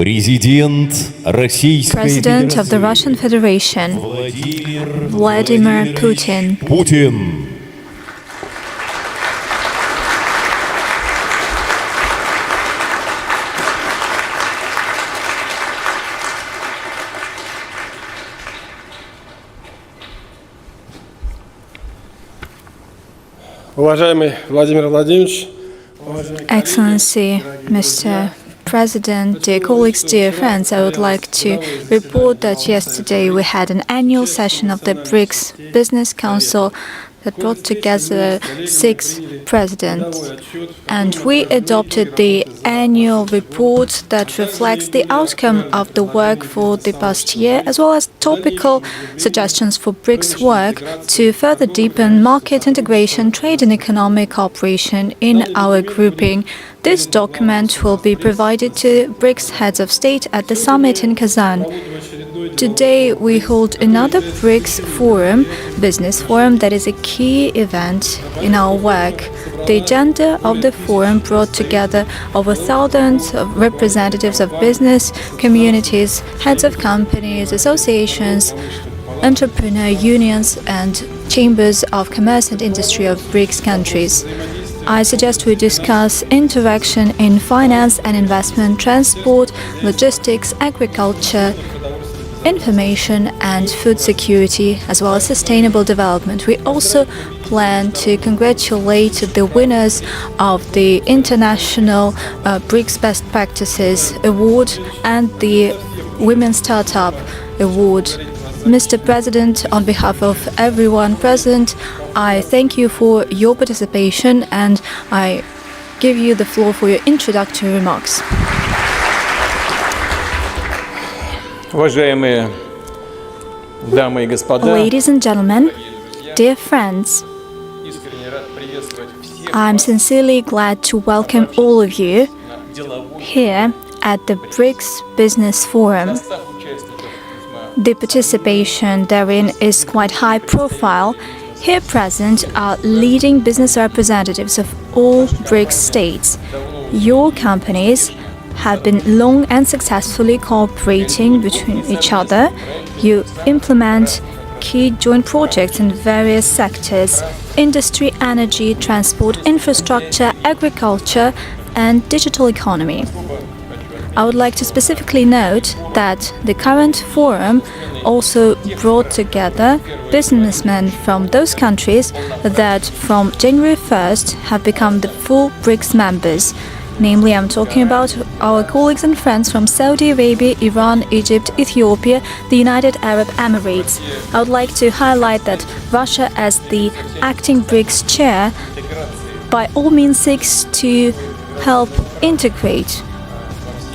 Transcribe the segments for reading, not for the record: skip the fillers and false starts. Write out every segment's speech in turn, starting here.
President of the Russian Federation, Vladimir Putin. Уважаемый Владимир Владимирович, Excellency, Mr. President, dear colleagues, dear friends, I would like to report that yesterday we had an annual session of the BRICS Business Council that brought together 6 presidents. And we adopted the annual report that reflects the outcome of the work for the past year, as well as topical suggestions for BRICS work to further deepen market integration, trade and economic cooperation in our grouping. This document will be provided to BRICS heads of state at the summit in Kazan. Today we hold another BRICS forum, business forum, that is a key event in our work. The agenda of the forum brought together over thousands of representatives of business communities, heads of companies, associations, entrepreneur unions and chambers of commerce and industry of BRICS countries. I suggest we discuss interaction in finance and investment, transport, logistics, agriculture, information and food security, as well as sustainable development. We also plan to congratulate the winners of the International BRICS Best Practices Award and the Women Startup Award. Mr. President, on behalf of everyone present, I thank you for your participation and I give you the floor for your introductory remarks. уважаемые дамы и господа, Ladies and gentlemen, dear friends, I'm sincerely glad to welcome all of you here at the BRICS Business Forum. The participation therein is quite high profile. Here present are leading business representatives of all BRICS states. Your companies have been long and successfully cooperating between each other. You implement key joint projects in various sectors: industry, energy, transport, infrastructure, agriculture, and digital economy. I would like to specifically note that the current forum also brought together businessmen from those countries that from January 1st have become the full BRICS members. Namely, I'm talking about our colleagues and friends from Saudi Arabia, Iran, Egypt, Ethiopia, the United Arab Emirates. I would like to highlight that Russia, as the acting BRICS chair, by all means seeks to help integrate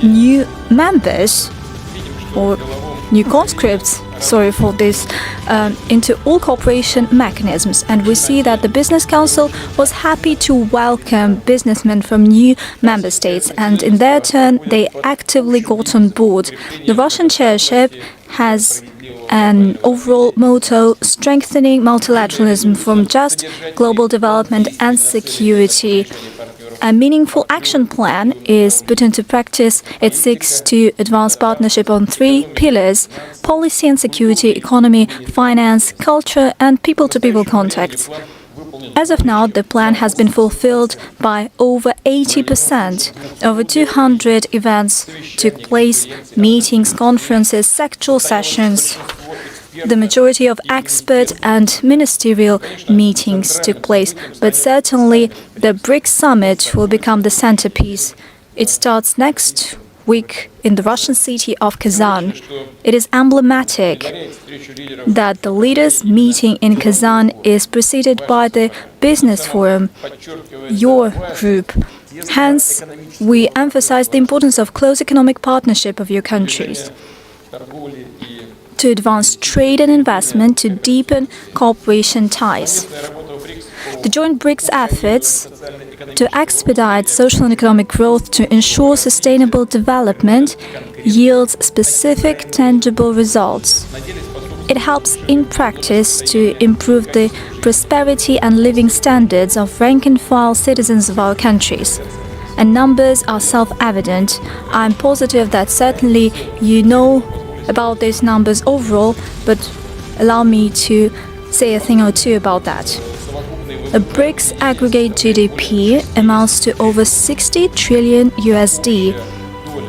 new members or new conscripts, sorry for this, into all cooperation mechanisms. And we see that the Business Council was happy to welcome businessmen from new member states, and in their turn they actively got on board. The Russian chairship has an overall motto: strengthening multilateralism from just global development and security. A meaningful action plan is put into practice. It seeks to advance partnership on 3 pillars: policy and security, economy, finance, culture, and people-to-people contacts. As of now, the plan has been fulfilled by over 80%. Over 200 events took place: meetings, conferences, sectoral sessions. The majority of expert and ministerial meetings took place, but certainly the BRICS summit will become the centerpiece. It starts next week in the Russian city of Kazan. It is emblematic that the leaders' meeting in Kazan is preceded by the business forum, your group. Hence, we emphasize the importance of close economic partnership of your countries, to advance trade and investment, to deepen cooperation ties. The joint BRICS efforts to expedite social and economic growth to ensure sustainable development yields specific tangible results. It helps in practice to improve the prosperity and living standards of rank-and-file citizens of our countries. and numbers are self-evident. I'm positive that certainly you know about these numbers overall, but allow me to say a thing or two about that. A BRICS aggregate GDP amounts to over 60 trillion USD.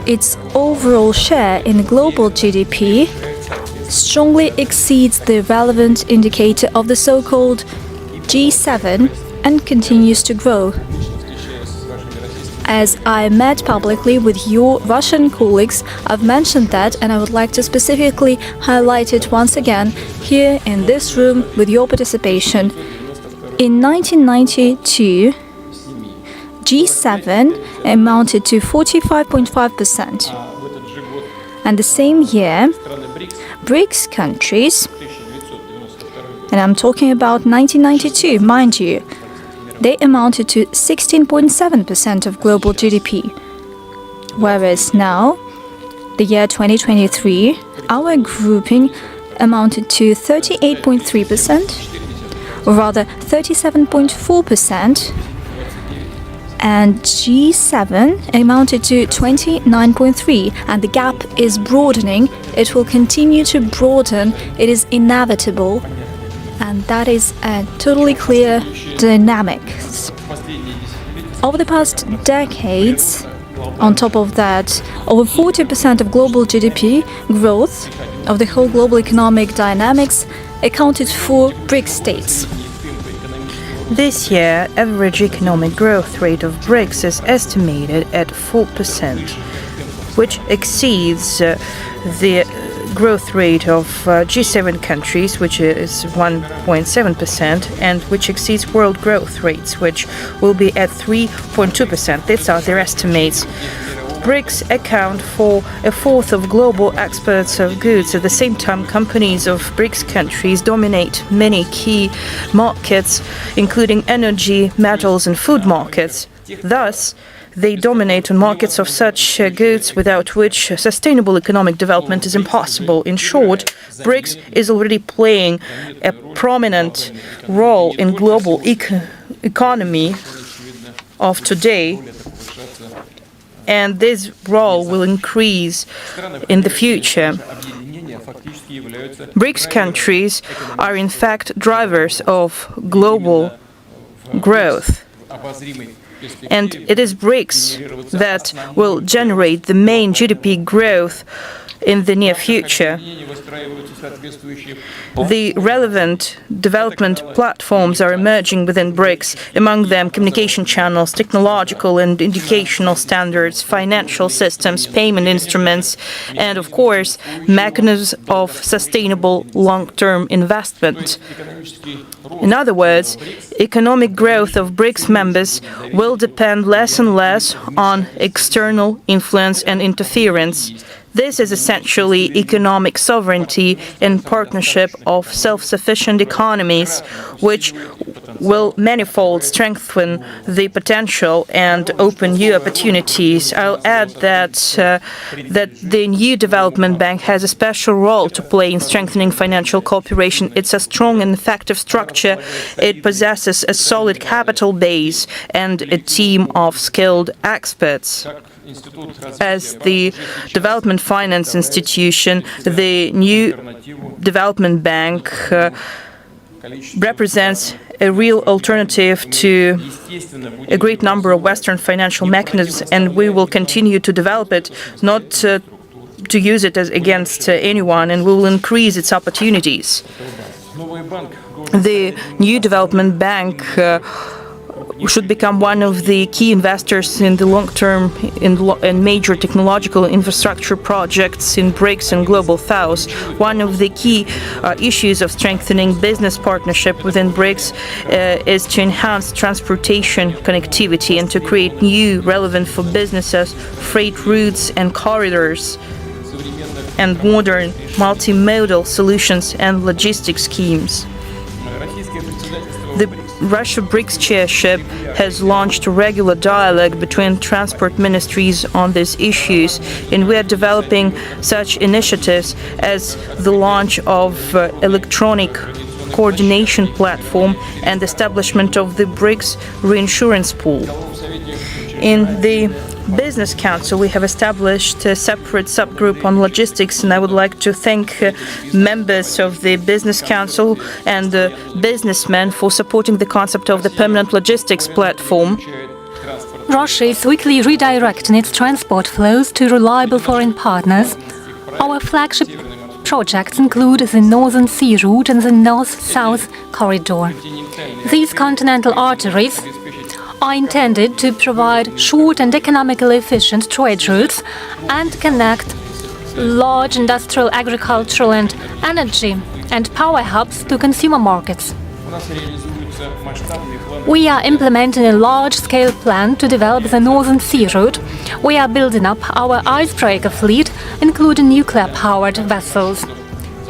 Its overall share in global GDP strongly exceeds the relevant indicator of the so-called G7 and continues to grow. As I met publicly with your Russian colleagues, I've mentioned that, and I would like to specifically highlight it once again here in this room with your participation. In 1992, G7 amounted to 45.5%. And the same year, BRICS countries, and I'm talking about 1992, mind you, they amounted to 16.7% of global GDP. Whereas now, the year 2023, our grouping amounted to 38.3%, or rather 37.4%, and G7 amounted to 29.3%, and the gap is broadening. It will continue to broaden. It is inevitable. And that is a totally clear dynamic. Over the past decades, on top of that, over 40% of global GDP growth of the whole global economic dynamics accounted for BRICS states. This year, average economic growth rate of BRICS is estimated at 4%, which exceeds the growth rate of G7 countries, which is 1.7%, and which exceeds world growth rates, which will be at 3.2%. These are their estimates. BRICS account for a fourth of global exports of goods. At the same time, companies of BRICS countries dominate many key markets, including energy, metals, and food markets. Thus, they dominate on markets of such goods without which sustainable economic development is impossible. In short, BRICS is already playing a prominent role in global economy of today, and this role will increase in the future. BRICS countries are in fact drivers of global growth. And it is BRICS that will generate the main GDP growth in the near future. The relevant development platforms are emerging within BRICS, among them communication channels, technological and educational standards, financial systems, payment instruments, and of course, mechanisms of sustainable long-term investment. In other words, economic growth of BRICS members will depend less and less on external influence and interference. This is essentially economic sovereignty and partnership of self-sufficient economies, which will manifold strengthen the potential and open new opportunities. I'll add that the new development bank has a special role to play in strengthening financial cooperation. It's a strong and effective structure. It possesses a solid capital base and a team of skilled experts. As the development finance institution, the new development bank represents a real alternative to a great number of Western financial mechanisms, and we will continue to develop it, not to use it as against anyone, and we will increase its opportunities. The new development bank should become one of the key investors in the long term in major technological infrastructure projects in BRICS and Global South. One of the key issues of strengthening business partnership within BRICS is to enhance transportation connectivity and to create new, relevant for businesses, freight routes and corridors, and modern multimodal solutions and logistics schemes. The Russia BRICS chairship has launched a regular dialogue between transport ministries on these issues, and we are developing such initiatives as the launch of electronic coordination platform and establishment of the BRICS reinsurance pool. In the Business Council, we have established a separate subgroup on logistics, and I would like to thank members of the Business Council and businessmen for supporting the concept of the permanent logistics platform. Russia is quickly redirecting its transport flows to reliable foreign partners. Our flagship projects include the Northern Sea Route and the North-South Corridor. These continental arteries are intended to provide short and economically efficient trade routes and connect large industrial, agricultural and energy and power hubs to consumer markets. We are implementing a large-scale plan to develop the Northern Sea Route. We are building up our icebreaker fleet, including nuclear-powered vessels.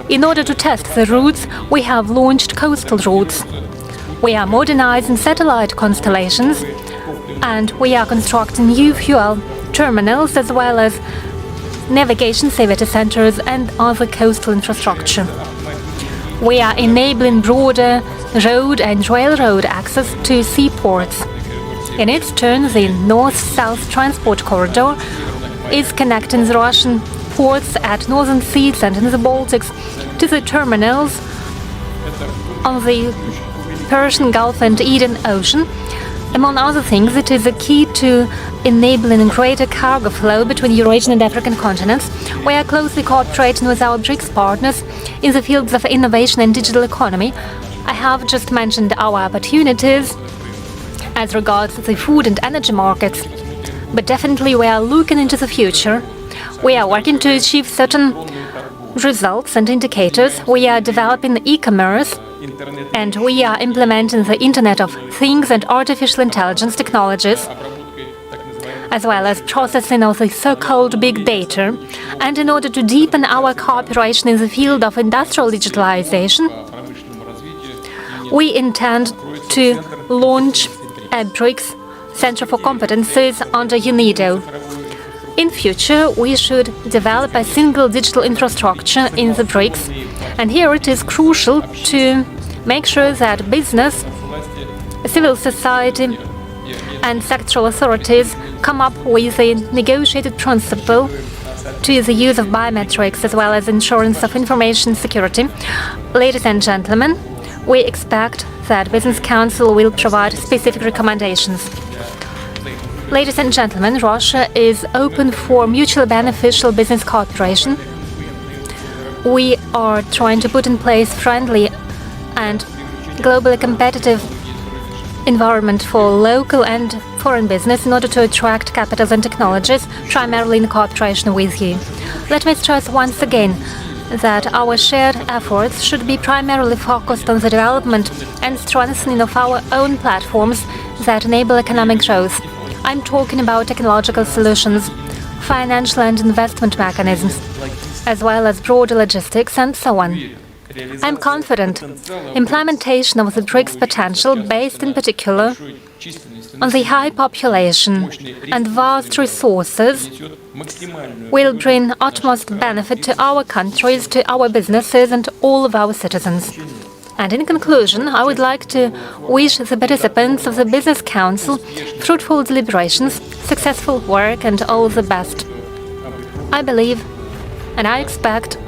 In order to test the routes, we have launched coastal routes. We are modernizing satellite constellations, and we are constructing new fuel terminals as well as navigation safety centers and other coastal infrastructure. We are enabling broader road and railroad access to seaports. In its turn, the North-South Transport Corridor is connecting the Russian ports at Northern Seas and in the Baltics to the terminals on the Persian Gulf and Indian Ocean. Among other things, it is a key to enabling greater cargo flow between Eurasian and African continents. We are closely cooperating with our BRICS partners in the fields of innovation and digital economy. I have just mentioned our opportunities as regards the food and energy markets, but definitely we are looking into the future. We are working to achieve certain results and indicators. We are developing e-commerce, and we are implementing the Internet of Things and artificial intelligence technologies, as well as processing of the so-called big data. And in order to deepen our cooperation in the field of industrial digitalization, we intend to launch a BRICS Center for Competencies under UNIDO. In future, we should develop a single digital infrastructure in the BRICS, and here it is crucial to make sure that business, civil society and sectoral authorities come up with a negotiated principle to the use of biometrics as well as insurance of information security. Ladies and gentlemen, we expect that Business Council will provide specific recommendations. Ladies and gentlemen, Russia is open for mutually beneficial business cooperation. We are trying to put in place friendly and globally competitive environment for local and foreign business in order to attract capitals and technologies, primarily in cooperation with you. Let me stress once again that our shared efforts should be primarily focused on the development and strengthening of our own platforms that enable economic growth. I'm talking about technological solutions, financial and investment mechanisms, as well as broader logistics and so on. I'm confident implementation of the BRICS potential, based in particular on the high population and vast resources, will bring utmost benefit to our countries, to our businesses and all of our citizens. And in conclusion, I would like to wish the participants of the Business Council fruitful deliberations, successful work and all the best. I believe and I expect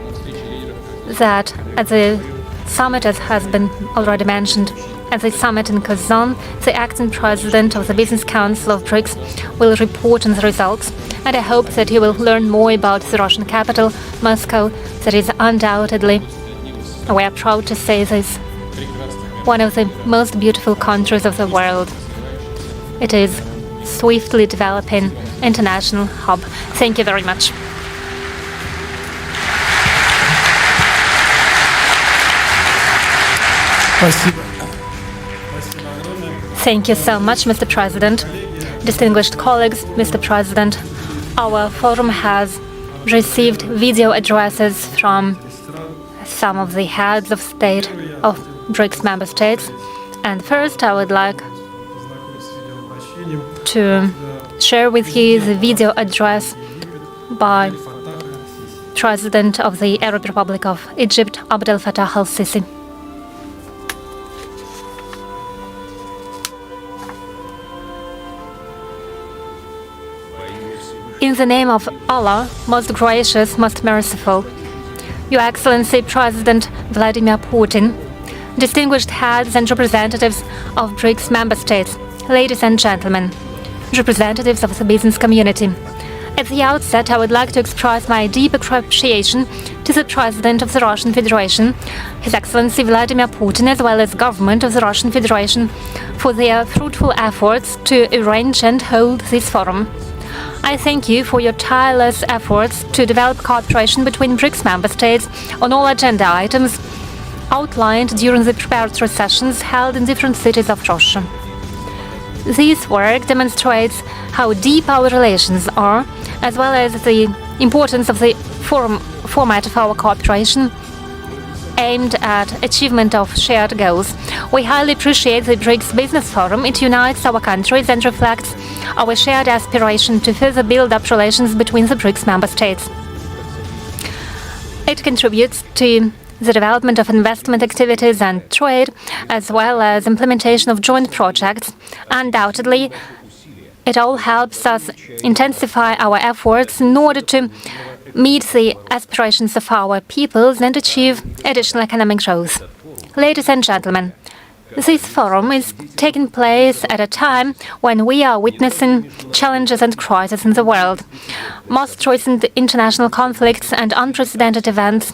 that at the summit, as has been already mentioned, at the summit in Kazan, the acting president of the Business Council of BRICS will report on the results, and I hope that you will learn more about the Russian capital, Moscow, that is undoubtedly, we are proud to say this, one of the most beautiful countries of the world. It is swiftly developing international hub. Thank you very much. Thank you so much, Mr. President. Distinguished colleagues, Mr. President, our forum has received video addresses from some of the heads of state of BRICS member states. And first, I would like to share with you the video address by President of the Arab Republic of Egypt, Abdel Fattah al-Sisi. In the name of Allah, most gracious, most merciful, Your Excellency President Vladimir Putin, distinguished heads and representatives of BRICS member states, ladies and gentlemen, representatives of the business community. At the outset, I would like to express my deep appreciation to the President of the Russian Federation, His Excellency Vladimir Putin, as well as government of the Russian Federation, for their fruitful efforts to arrange and hold this forum. I thank you for your tireless efforts to develop cooperation between BRICS member states on all agenda items outlined during the preparatory sessions held in different cities of Russia. This work demonstrates how deep our relations are, as well as the importance of the format of our cooperation aimed at achievement of shared goals. We highly appreciate the BRICS Business Forum. It unites our countries and reflects our shared aspiration to further build up relations between the BRICS member states. It contributes to the development of investment activities and trade, as well as implementation of joint projects. Undoubtedly, it all helps us intensify our efforts in order to meet the aspirations of our peoples and achieve additional economic growth. Ladies and gentlemen, this forum is taking place at a time when we are witnessing challenges and crises in the world. Most recent international conflicts and unprecedented events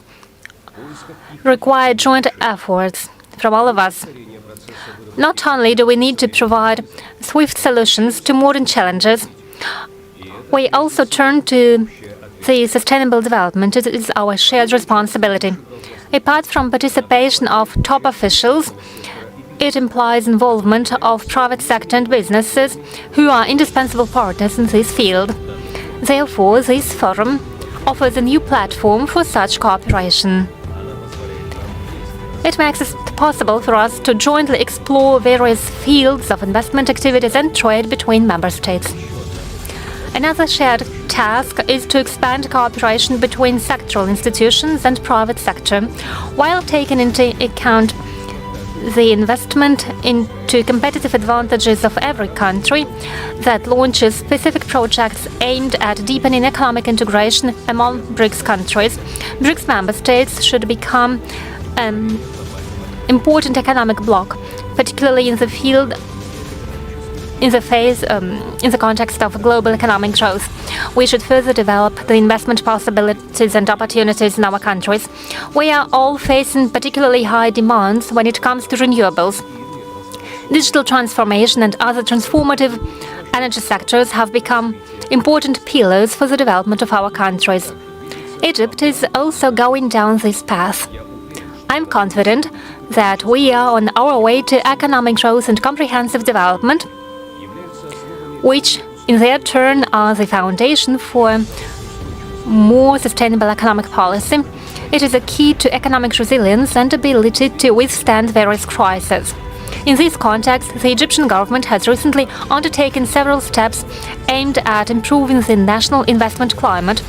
require joint efforts from all of us. Not only do we need to provide swift solutions to modern challenges, we also turn to the sustainable development. It is our shared responsibility. Apart from participation of top officials, it implies involvement of private sector and businesses who are indispensable partners in this field. Therefore, this forum offers a new platform for such cooperation. It makes it possible for us to jointly explore various fields of investment activities and trade between member states. Another shared task is to expand cooperation between sectoral institutions and private sector, while taking into account the investment into competitive advantages of every country that launches specific projects aimed at deepening economic integration among BRICS countries. BRICS member states should become an important economic bloc, particularly in the field, in the context of global economic growth. We should further develop the investment possibilities and opportunities in our countries. We are all facing particularly high demands when it comes to renewables. Digital transformation and other transformative energy sectors have become important pillars for the development of our countries. Egypt is also going down this path. I'm confident that we are on our way to economic growth and comprehensive development, which in their turn are the foundation for more sustainable economic policy. It is a key to economic resilience and ability to withstand various crises. In this context, the Egyptian government has recently undertaken several steps aimed at improving the national investment climate.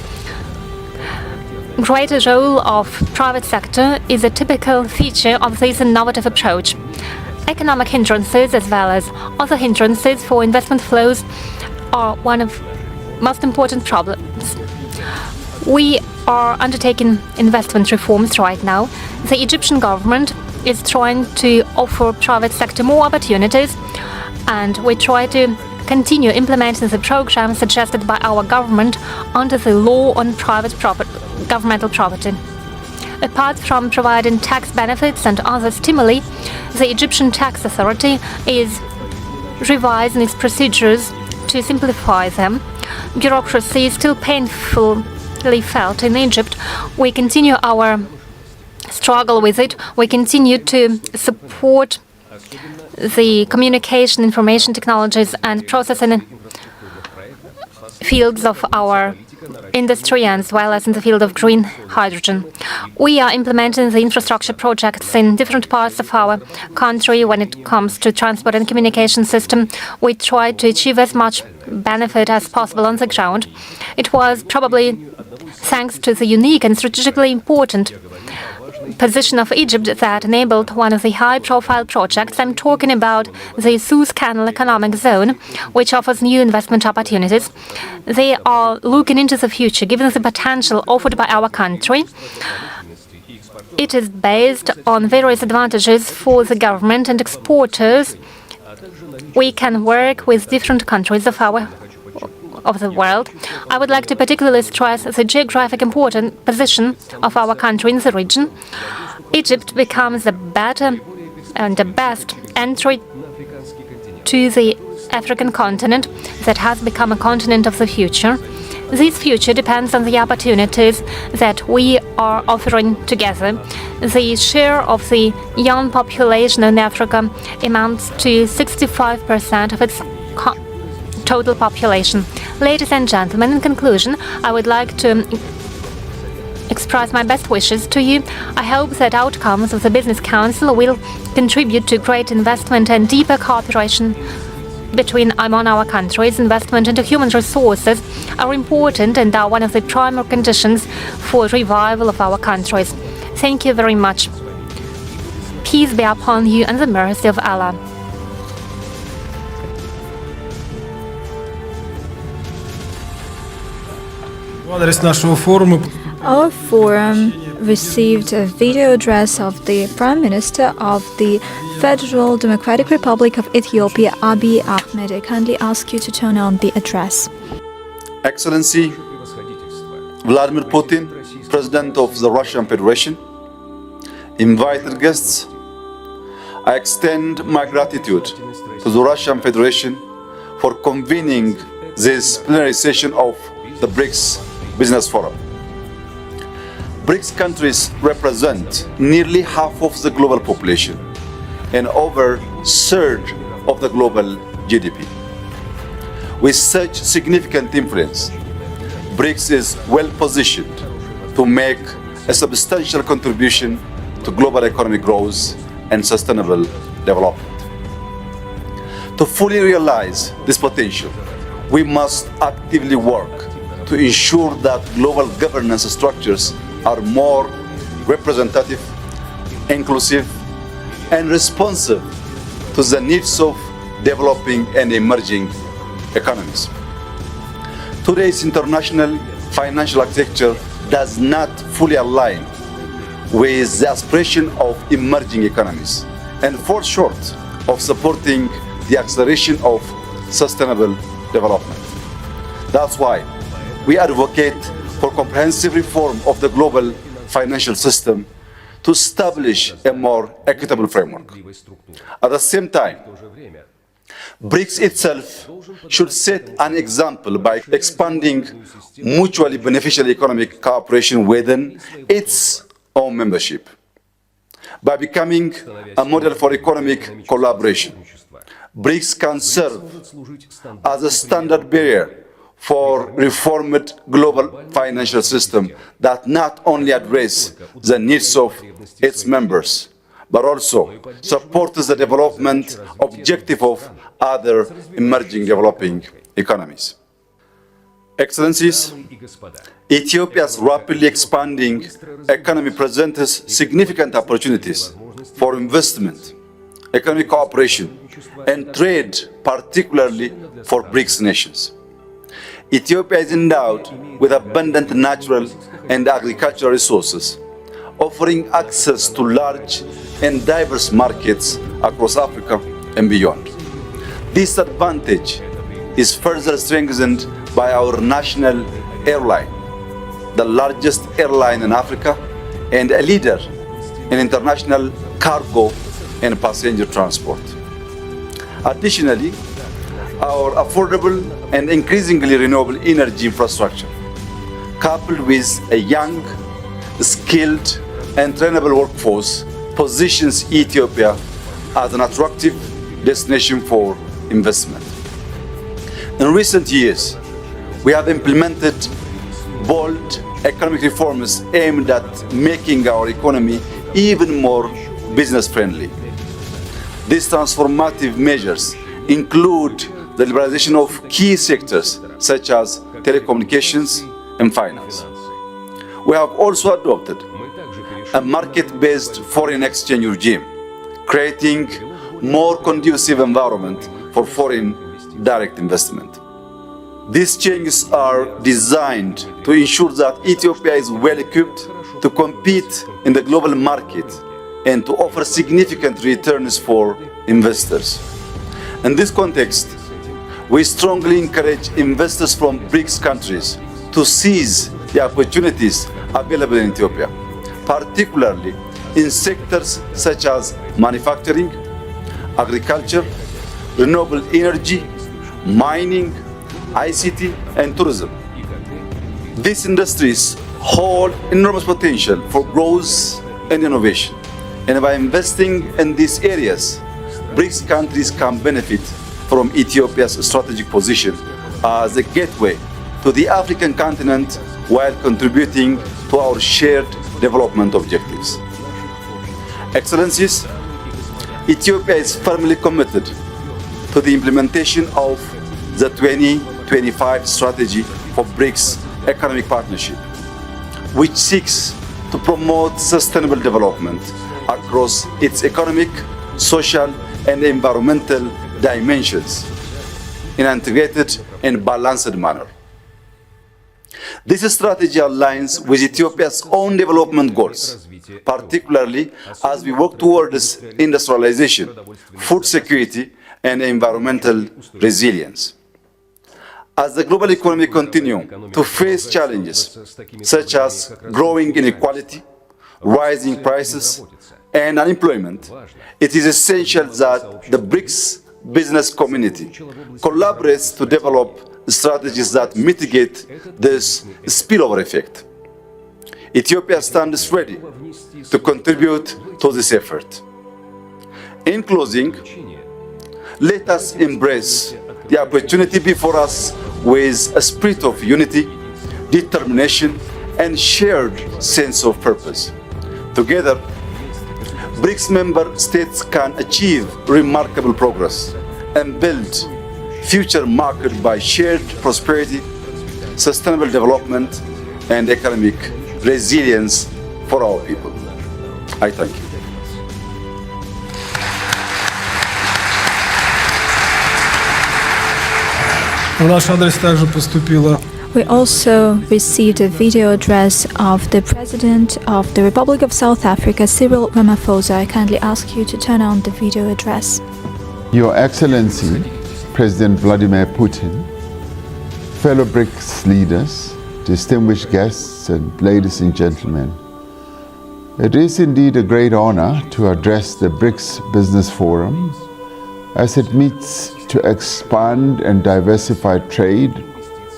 Greater role of private sector is a typical feature of this innovative approach. Economic hindrances, as well as other hindrances for investment flows, are one of most important problems. We are undertaking investment reforms right now. The Egyptian government is trying to offer private sector more opportunities, and we try to continue implementing the program suggested by our government under the law on governmental property. Apart from providing tax benefits and other stimuli, the Egyptian Tax Authority is revising its procedures to simplify them. Bureaucracy is still painfully felt in Egypt. We continue our struggle with it. We continue to support the communication, information technologies and processing fields of our industry, as well as in the field of green hydrogen. We are implementing the infrastructure projects in different parts of our country. When it comes to transport and communication system, we try to achieve as much benefit as possible on the ground. It was probably thanks to the unique and strategically important position of Egypt that enabled one of the high-profile projects. I'm talking about the Suez Canal Economic Zone, which offers new investment opportunities. They are looking into the future, given the potential offered by our country. It is based on various advantages for the government and exporters. We can work with different countries of the world. I would like to particularly stress the geographic important position of our country in the region. Egypt becomes the better and the best entry to the African continent that has become a continent of the future. This future depends on the opportunities that we are offering together. The share of the young population in Africa amounts to 65% of its total population. Ladies and gentlemen, in conclusion, I would like to express my best wishes to you. I hope that outcomes of the Business Council will contribute to great investment and deeper cooperation among our countries. Investment into human resources are important and are one of the primary conditions for revival of our countries. Thank you very much. Peace be upon you and the mercy of Allah. Our forum received a video address of the Prime Minister of the Federal Democratic Republic of Ethiopia, Abiy Ahmed. I kindly ask you to turn on the address. Excellency Vladimir Putin, President of the Russian Federation, invited guests, I extend my gratitude to the Russian Federation for convening this plenary session of the BRICS Business Forum. BRICS countries represent nearly half of the global population and over a third of the global GDP. With such significant influence, BRICS is well positioned to make a substantial contribution to global economic growth and sustainable development. To fully realize this potential, we must actively work to ensure that global governance structures are more representative, inclusive, and responsive to the needs of developing and emerging economies. Today's international financial architecture does not fully align with the aspiration of emerging economies and falls short of supporting the acceleration of sustainable development. That's why we advocate for comprehensive reform of the global financial system to establish a more equitable framework. At the same time, BRICS itself should set an example by expanding mutually beneficial economic cooperation within its own membership. By becoming a model for economic collaboration, BRICS can serve as a standard bearer for reformed global financial system that not only address the needs of its members, but also supports the development objective of other emerging developing economies. Excellencies, Ethiopia's rapidly expanding economy presents significant opportunities for investment, economic cooperation, and trade, particularly for BRICS nations. Ethiopia is endowed with abundant natural and agricultural resources, offering access to large and diverse markets across Africa and beyond. This advantage is further strengthened by our national airline, the largest airline in Africa and a leader in international cargo and passenger transport. Additionally, our affordable and increasingly renewable energy infrastructure, coupled with a young, skilled, and trainable workforce, positions Ethiopia as an attractive destination for investment. In recent years, we have implemented bold economic reforms aimed at making our economy even more business-friendly. These transformative measures include the liberalization of key sectors such as telecommunications and finance. We have also adopted a market-based foreign exchange regime, creating more conducive environment for foreign direct investment. These changes are designed to ensure that Ethiopia is well equipped to compete in the global market and to offer significant returns for investors. In this context, we strongly encourage investors from BRICS countries to seize the opportunities available in Ethiopia, particularly in sectors such as manufacturing, agriculture, renewable energy, mining, ICT, and tourism. These industries hold enormous potential for growth and innovation. And by investing in these areas, BRICS countries can benefit from Ethiopia's strategic position as a gateway to the African continent while contributing to our shared development objectives. Excellencies, Ethiopia is firmly committed to the implementation of the 2025 strategy for BRICS economic partnership, which seeks to promote sustainable development across its economic, social, and environmental dimensions in an integrated and balanced manner. This strategy aligns with Ethiopia's own development goals, particularly as we work towards industrialization, food security, and environmental resilience. As the global economy continues to face challenges such as growing inequality, rising prices, and unemployment, it is essential that the BRICS business community collaborates to develop strategies that mitigate this spillover effect. Ethiopia stands ready to contribute to this effort. In closing, let us embrace the opportunity before us with a spirit of unity, determination, and shared sense of purpose. Together, BRICS member states can achieve remarkable progress and build future marked by shared prosperity, sustainable development, and economic resilience for our people. I thank you. В наш адрес также поступило. We also received a video address of the President of the Republic of South Africa, Cyril Ramaphosa. I kindly ask you to turn on the video address. Your Excellency, President Vladimir Putin, fellow BRICS leaders, distinguished guests, and ladies and gentlemen, it is indeed a great honor to address the BRICS Business Forum as it meets to expand and diversify trade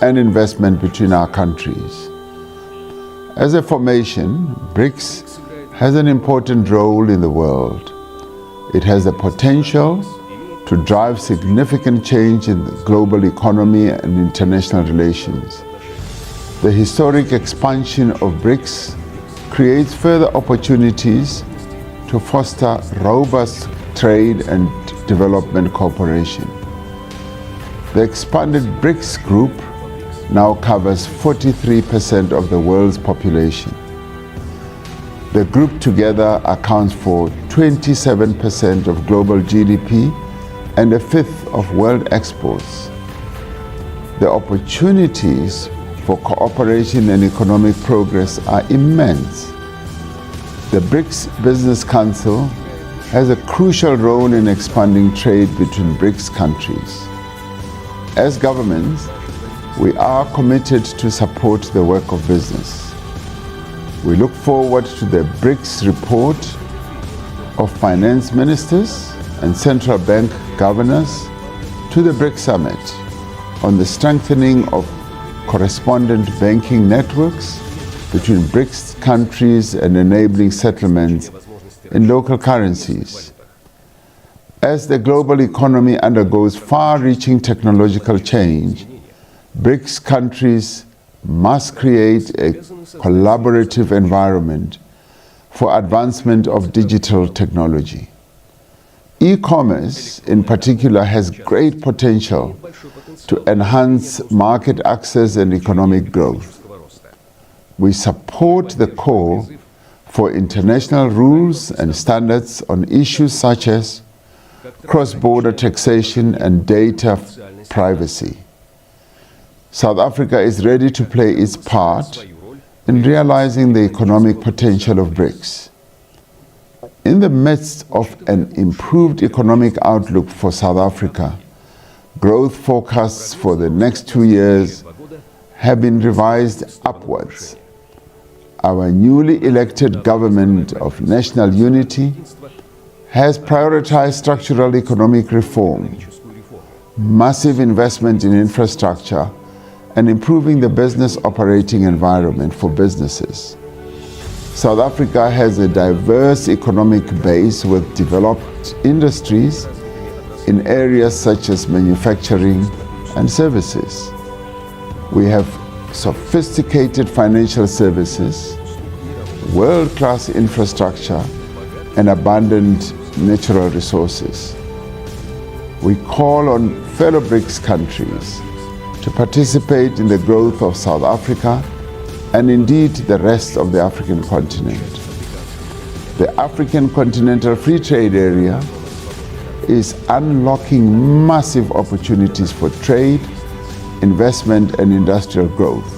and investment between our countries. As a formation, BRICS has an important role in the world. It has the potential to drive significant change in the global economy and international relations. The historic expansion of BRICS creates further opportunities to foster robust trade and development cooperation. The expanded BRICS group now covers 43% of the world's population. The group together accounts for 27% of global GDP and a fifth of world exports. The opportunities for cooperation and economic progress are immense. The BRICS Business Council has a crucial role in expanding trade between BRICS countries. As governments, we are committed to support the work of business. We look forward to the BRICS report of finance ministers and central bank governors to the BRICS Summit on the strengthening of correspondent banking networks between BRICS countries and enabling settlements in local currencies. As the global economy undergoes far-reaching technological change, BRICS countries must create a collaborative environment for advancement of digital technology. E-commerce, in particular, has great potential to enhance market access and economic growth. We support the call for international rules and standards on issues such as cross-border taxation and data privacy. South Africa is ready to play its part in realizing the economic potential of BRICS. In the midst of an improved economic outlook for South Africa, growth forecasts for the next 2 years have been revised upwards. Our newly elected government of national unity has prioritized structural economic reform, massive investment in infrastructure, and improving the business operating environment for businesses. South Africa has a diverse economic base with developed industries in areas such as manufacturing and services. We have sophisticated financial services, world-class infrastructure, and abundant natural resources. We call on fellow BRICS countries to participate in the growth of South Africa and indeed the rest of the African continent. The African Continental Free Trade Area is unlocking massive opportunities for trade, investment, and industrial growth.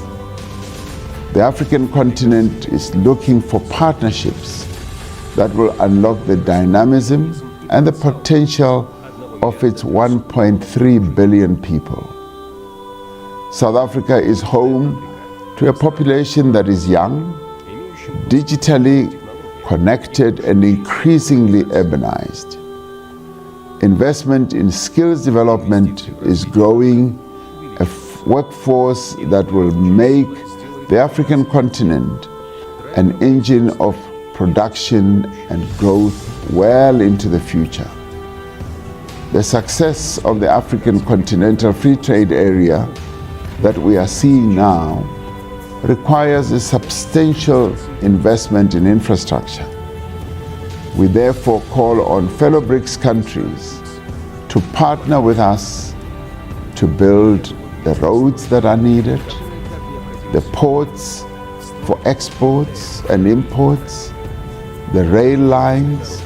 The African continent is looking for partnerships that will unlock the dynamism and the potential of its 1.3 billion people. South Africa is home to a population that is young, digitally connected, and increasingly urbanized. Investment in skills development is growing, a workforce that will make the African continent an engine of production and growth well into the future. The success of the African Continental Free Trade Area that we are seeing now requires a substantial investment in infrastructure. We therefore call on fellow BRICS countries to partner with us to build the roads that are needed, the ports for exports and imports, the rail lines,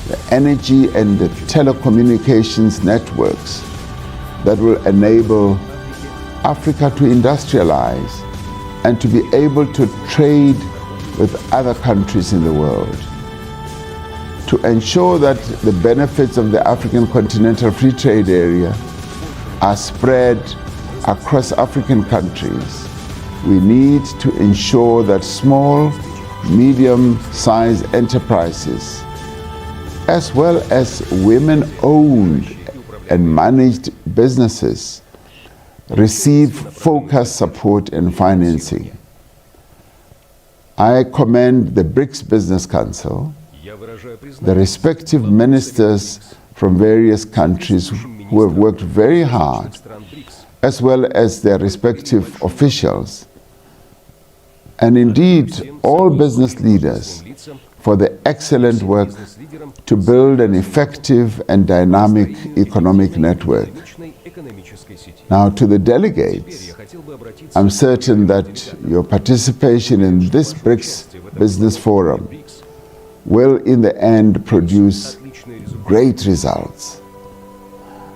the energy and the telecommunications networks that will enable Africa to industrialize and to be able to trade with other countries in the world. To ensure that the benefits of the African Continental Free Trade Area are spread across African countries, we need to ensure that small, medium-sized enterprises, as well as women-owned and managed businesses, receive focused support and financing. I commend the BRICS Business Council, the respective ministers from various countries who have worked very hard, as well as their respective officials, and indeed all business leaders for the excellent work to build an effective and dynamic economic network. Now, to the delegates, I'm certain that your participation in this BRICS Business Forum will in the end produce great results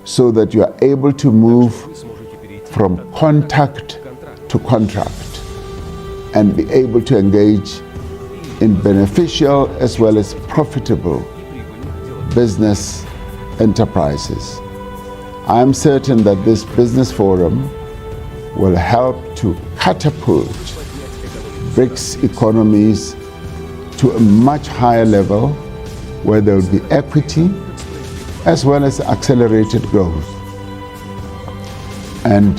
so that you are able to move from contact to contract and be able to engage in beneficial as well as profitable business enterprises. I'm certain that this business forum will help to catapult BRICS economies to a much higher level where there will be equity as well as accelerated growth. And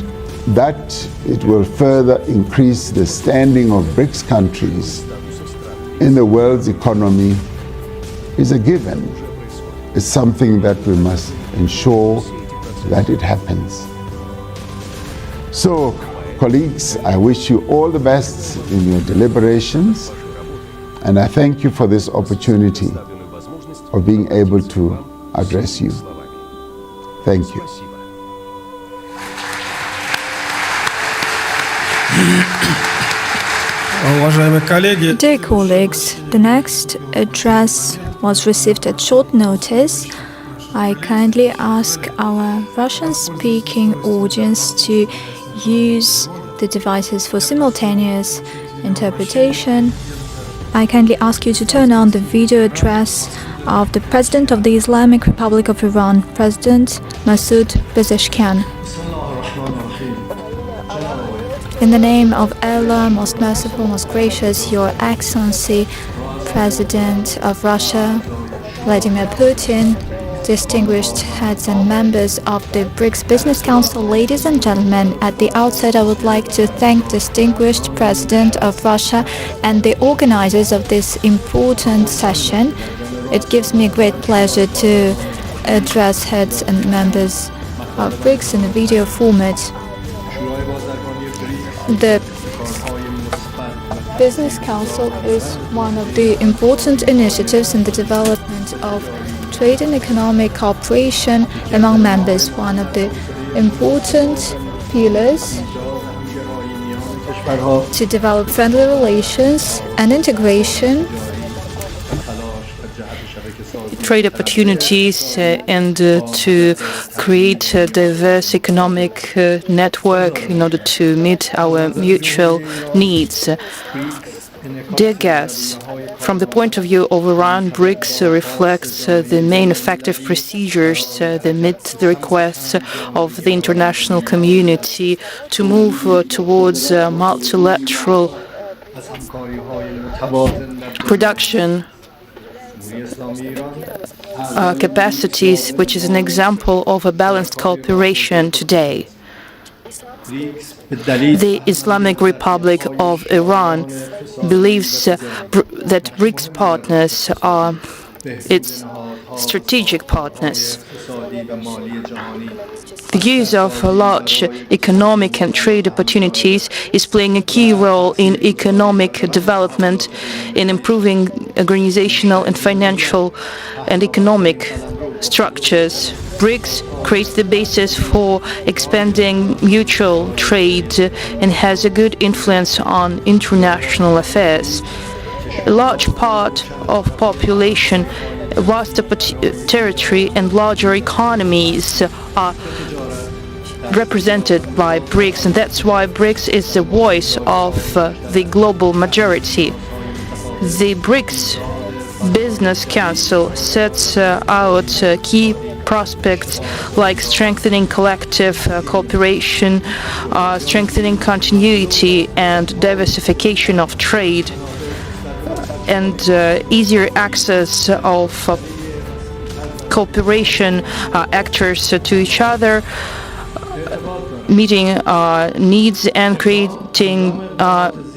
that it will further increase the standing of BRICS countries in the world's economy is a given. It's something that we must ensure that it happens. So, colleagues, I wish you all the best in your deliberations, and I thank you for this opportunity of being able to address you. Thank you. Уважаемые коллеги, Dear colleagues, the next address was received at short notice. I kindly ask our Russian-speaking audience to use the devices for simultaneous interpretation. I kindly ask you to turn on the video address of the President of the Islamic Republic of Iran, President Masoud Pezeshkian. In the name of Allah, most merciful, most gracious, Your Excellency, President of Russia, Vladimir Putin, distinguished heads and members of the BRICS Business Council, ladies and gentlemen, at the outset I would like to thank distinguished President of Russia and the organizers of this important session. It gives me great pleasure to address heads and members of BRICS in a video format. The Business Council is one of the important initiatives in the development of trade and economic cooperation among members, one of the important pillars to develop friendly relations and integration, trade opportunities and to create a diverse economic network in order to meet our mutual needs. Dear guests, from the point of view of Iran, BRICS reflects the main effective procedures that meet the requests of the international community to move towards multilateral production capacities, which is an example of a balanced cooperation today. The Islamic Republic of Iran believes that BRICS partners are its strategic partners. The use of large economic and trade opportunities is playing a key role in economic development, in improving organizational and financial and economic structures. BRICS creates the basis for expanding mutual trade and has a good influence on international affairs. A large part of population, a vast territory and larger economies are represented by BRICS, and that's why BRICS is the voice of the global majority. The BRICS Business Council sets out key prospects like strengthening collective cooperation, strengthening continuity and diversification of trade, and easier access of cooperation actors to each other, meeting needs and creating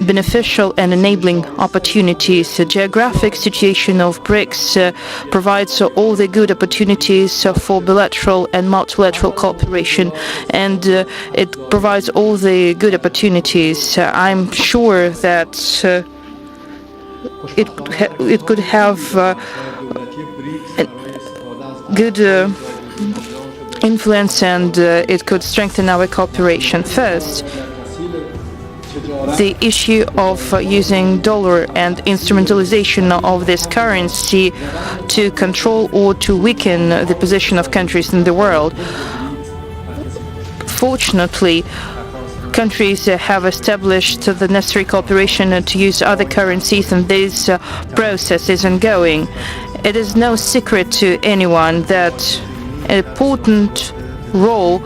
beneficial and enabling opportunities. The geographic situation of BRICS provides all the good opportunities for bilateral and multilateral cooperation, and it provides all the good opportunities. I'm sure that it could have good influence, and it could strengthen our cooperation. First, the issue of using dollar and instrumentalization of this currency to control or to weaken the position of countries in the world. Fortunately, countries have established the necessary cooperation to use other currencies, and this process is ongoing. It is no secret to anyone that an important role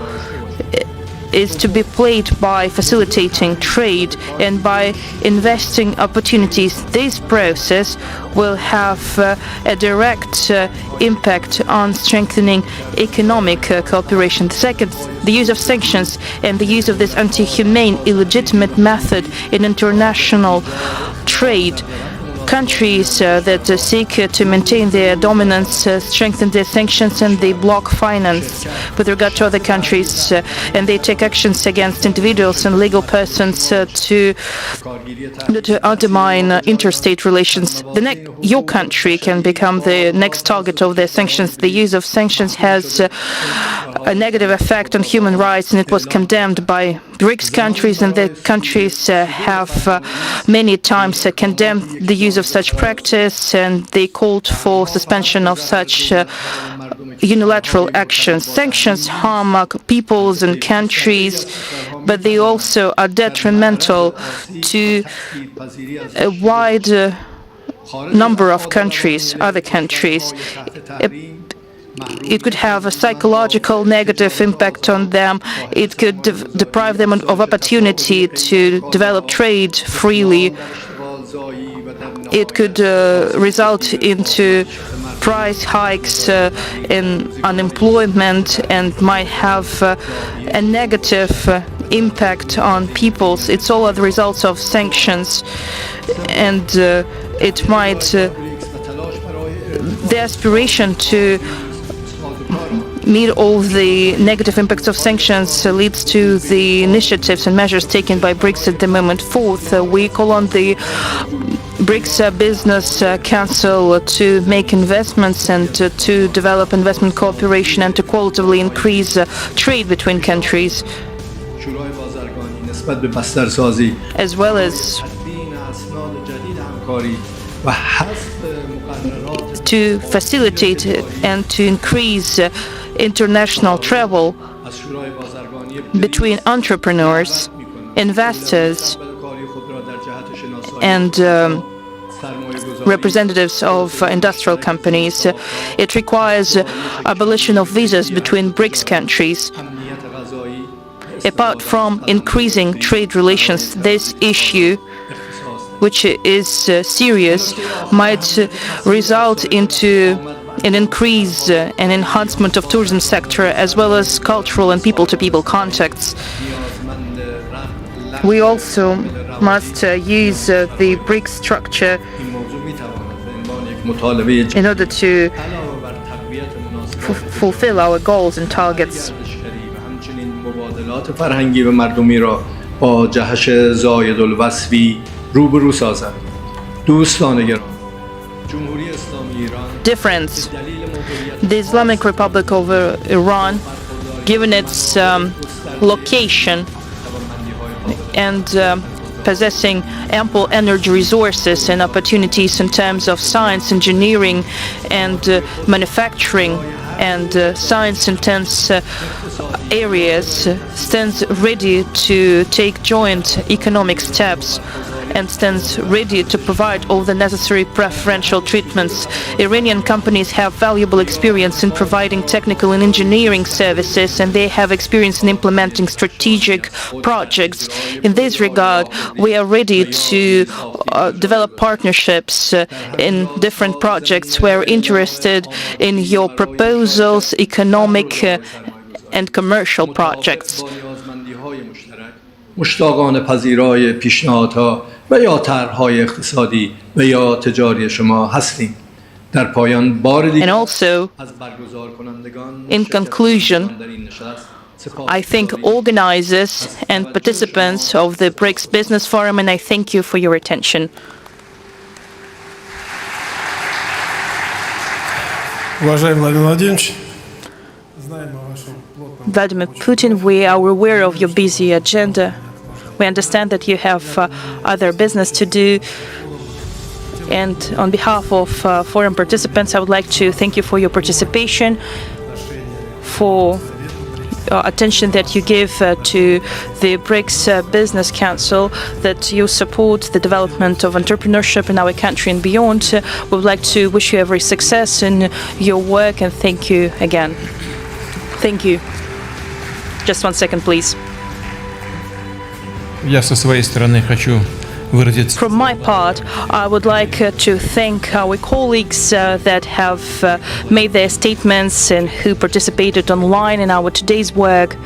is to be played by facilitating trade and by investing opportunities. This process will have a direct impact on strengthening economic cooperation. Second, the use of sanctions and the use of this anti-humane, illegitimate method in international trade countries that seek to maintain their dominance strengthen their sanctions and they block finance with regard to other countries, and they take actions against individuals and legal persons to undermine interstate relations. Your country can become the next target of their sanctions. The use of sanctions has a negative effect on human rights, and it was condemned by BRICS countries, and the countries have many times condemned the use of such practice, and they called for suspension of such unilateral actions. Sanctions harm peoples and countries, but they also are detrimental to a wide number of countries, other countries. It could have a psychological negative impact on them. It could deprive them of opportunity to develop trade freely. It could result into price hikes in unemployment and might have a negative impact on peoples. It's all the results of sanctions, and it might the aspiration to meet all the negative impacts of sanctions leads to the initiatives and measures taken by BRICS at the moment. Fourth, we call on the BRICS Business Council to make investments and to develop investment cooperation and to qualitatively increase trade between countries, as well as to facilitate and to increase international travel between entrepreneurs, investors, and representatives of industrial companies. It requires abolition of visas between BRICS countries. Apart from increasing trade relations, this issue, which is serious, might result into an increase and enhancement of tourism sector, as well as cultural and people-to-people contacts. We also must use the BRICS structure in order to fulfill our goals and targets. Difference. The Islamic Republic of Iran, given its location and possessing ample energy resources and opportunities in terms of science, engineering, and manufacturing, and science-intense areas, stands ready to take joint economic steps and stands ready to provide all the necessary preferential treatments. Iranian companies have valuable experience in providing technical and engineering services, and they have experience in implementing strategic projects. In this regard, we are ready to develop partnerships in different projects. We're interested in your proposals, economic and commercial projects. مشتاقانه پذیرای پیشنهادها و یا طرح‌های اقتصادی و یا تجاری شما هستیم. در پایان بار دیگر از برگزار کنندگان in conclusion, I thank organizers and participants of the BRICS Business Forum, and I thank you for your attention. Уважаемый Владимир Владимирович, знаем о вашем плотном Vladimir Putin, we are aware of your busy agenda. We understand that you have other business to do. And on behalf of forum participants, I would like to thank you for your participation, for attention that you give to the BRICS Business Council, that you support the development of entrepreneurship in our country and beyond. We would like to wish you every success in your work, and thank you again. Thank you. Just 1 second, please. Я со своей стороны хочу выразить. From my part, I would like to thank our colleagues that have made their statements and who participated online in our today's work.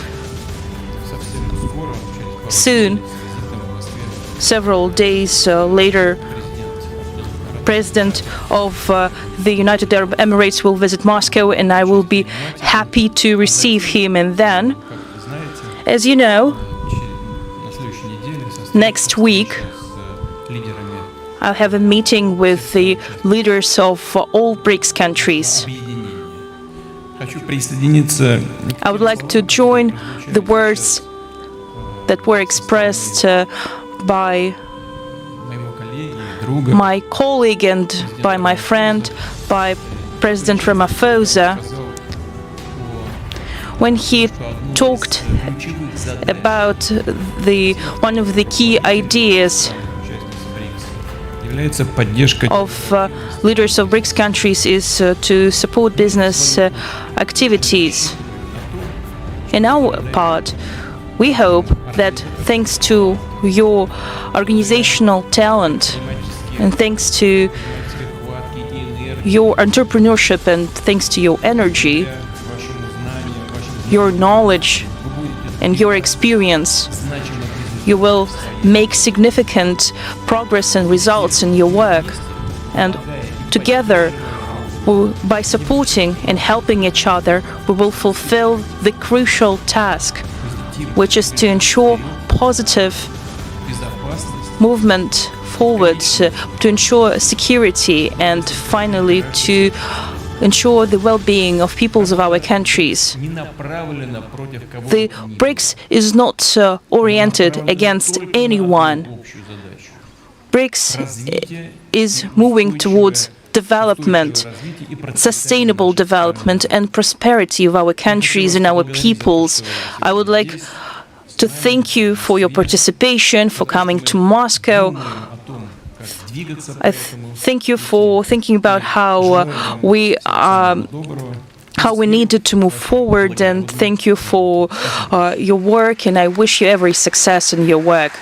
Soon, several days later, President of the United Arab Emirates will visit Moscow, and I will be happy to receive him. And then, as you know, next week I'll have a meeting with the leaders of all BRICS countries. I would like to join the words that were expressed by my colleague and by my friend, by President Ramaphosa, when he talked about one of the key ideas of leaders of BRICS countries is to support business activities. In our part, we hope that thanks to your organizational talent and thanks to your entrepreneurship and thanks to your energy, your knowledge and your experience, you will make significant progress and results in your work. And together, by supporting and helping each other, we will fulfill the crucial task, which is to ensure positive movement forward, to ensure security, and finally to ensure the well-being of peoples of our countries. The BRICS is not oriented against anyone. BRICS is moving towards development, sustainable development and prosperity of our countries and our peoples. I would like to thank you for your participation, for coming to Moscow. I thank you for thinking about how we needed to move forward, and thank you for your work, and I wish you every success in your work.